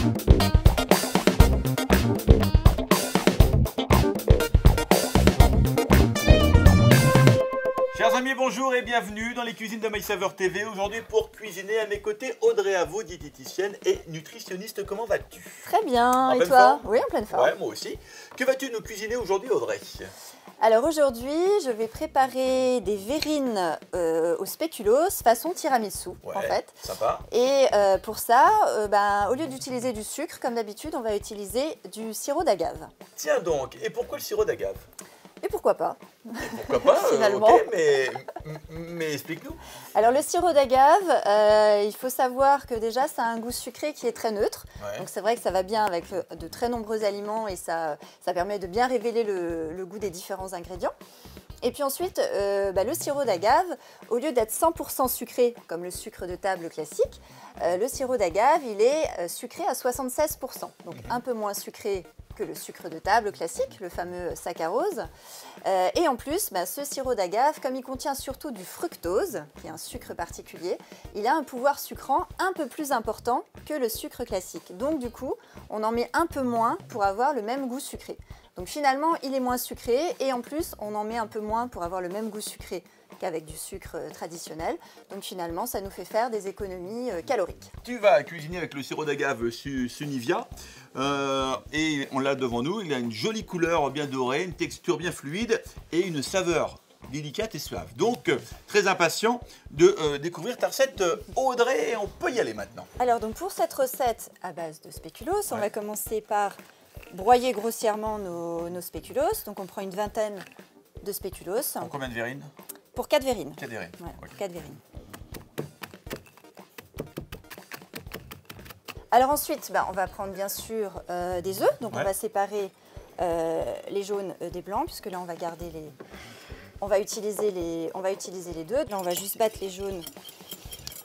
Chers amis, bonjour et bienvenue dans les cuisines de MySaveur TV. Aujourd'hui pour cuisiner à mes côtés, Audrey Avaux, diététicienne et nutritionniste. Comment vas-tu? Très bien, En et pleine toi? forme? Oui, en pleine forme. Ouais, moi aussi. Que vas-tu nous cuisiner aujourd'hui, Audrey? Alors aujourd'hui, je vais préparer des verrines au spéculoos façon tiramisu, Ouais, en fait. sympa. Et pour ça, au lieu d'utiliser du sucre, comme d'habitude, on va utiliser du sirop d'agave. Tiens donc, et pourquoi le sirop d'agave? Et pourquoi pas? Pourquoi pas? Finalement. Ok, mais explique-nous. Alors le sirop d'agave, il faut savoir que déjà, ça a un goût sucré qui est très neutre. Ouais. Donc c'est vrai que ça va bien avec de très nombreux aliments et ça permet de bien révéler le goût des différents ingrédients. Et puis ensuite, le sirop d'agave, au lieu d'être 100% sucré, comme le sucre de table classique, le sirop d'agave, il est sucré à 76%. Donc un peu moins sucré que le sucre de table classique, le fameux saccharose. Et en plus, ce sirop d'agave, comme il contient surtout du fructose, qui est un sucre particulier, il a un pouvoir sucrant un peu plus important que le sucre classique. Donc du coup, on en met un peu moins pour avoir le même goût sucré. Donc finalement, il est moins sucré et en plus, on en met un peu moins pour avoir le même goût sucré qu'avec du sucre traditionnel. Donc finalement, ça nous fait faire des économies caloriques. Tu vas cuisiner avec le sirop d'agave Sunivia et on l'a devant nous. Il a une jolie couleur bien dorée, une texture bien fluide et une saveur délicate et suave. Donc, très impatient de découvrir ta recette, Audrey, et on peut y aller maintenant. Alors donc pour cette recette à base de spéculoos, on va commencer par broyer grossièrement nos spéculoos. Donc on prend une vingtaine de spéculoos. Pour combien de verrines? Pour 4 verrines. 4 verrines. Ouais, Ok. pour 4 verrines. Alors ensuite, on va prendre bien sûr des œufs. Donc Ouais. on va séparer les jaunes des blancs, puisque là on va garder les... On va utiliser les deux. Là on va juste battre les jaunes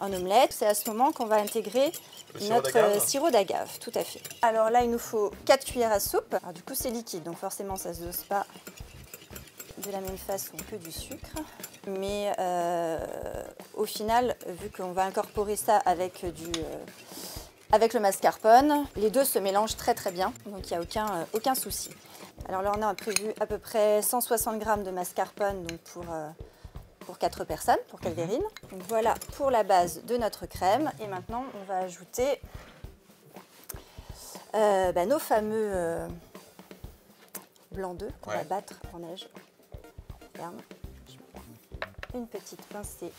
en omelette. C'est à ce moment qu'on va intégrer Le sirop notre d'agave. sirop d'agave, tout à fait. Alors là il nous faut 4 cuillères à soupe. Alors du coup c'est liquide, donc forcément ça ne se dose pas de la même façon que du sucre. Mais au final, vu qu'on va incorporer ça avec le mascarpone, les deux se mélangent très très bien, donc il n'y a aucun souci. Alors là, on a prévu à peu près 160 g de mascarpone donc pour 4 personnes, pour 4 verrines. Donc voilà pour la base de notre crème. Et maintenant, on va ajouter nos fameux blancs d'œufs qu'on va battre en neige. Une petite pincée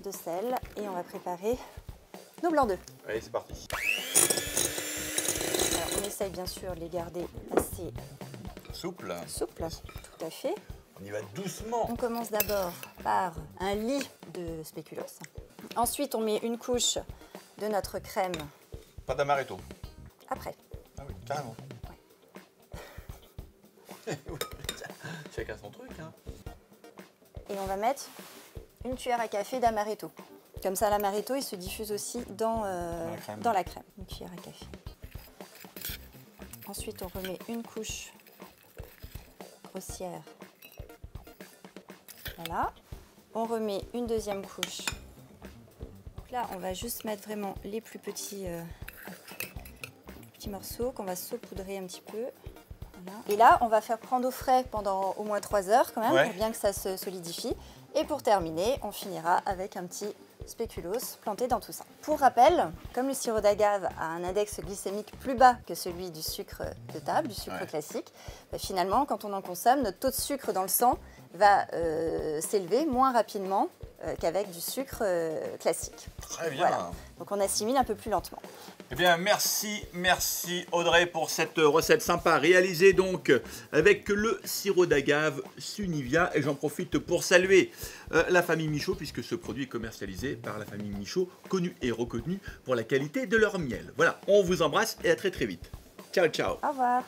de sel et on va préparer nos blancs d'œufs. Allez, c'est parti. Alors, on essaye bien sûr de les garder assez Souple. souples, tout à fait. On y va doucement. On commence d'abord par un lit de spéculoos. Ensuite, on met une couche de notre crème Pas d'amaretto. après. Ah oui, carrément. Chacun son truc, hein. Et on va mettre une cuillère à café d'amaretto. Comme ça, l'amaretto, il se diffuse aussi dans la crème. Une cuillère à café. Ensuite, on remet une couche grossière. Voilà. On remet une deuxième couche. Donc là, on va juste mettre vraiment les plus petits morceaux qu'on va saupoudrer un petit peu. Voilà. Et là, on va faire prendre au frais pendant au moins 3 heures quand même, pour bien que ça se solidifie. Et pour terminer, on finira avec un petit spéculoos planté dans tout ça. Pour rappel, comme le sirop d'agave a un index glycémique plus bas que celui du sucre de table, du sucre classique, finalement, quand on en consomme, notre taux de sucre dans le sang va s'élever moins rapidement qu'avec du sucre classique. Très bien. Voilà. Donc on assimile un peu plus lentement. Eh bien, merci Audrey pour cette recette sympa réalisée donc avec le sirop d'agave Sunivia. Et j'en profite pour saluer la famille Michaud, puisque ce produit est commercialisé par la famille Michaud, connue et reconnue pour la qualité de leur miel. Voilà, on vous embrasse et à très très vite. Ciao, ciao. Au revoir.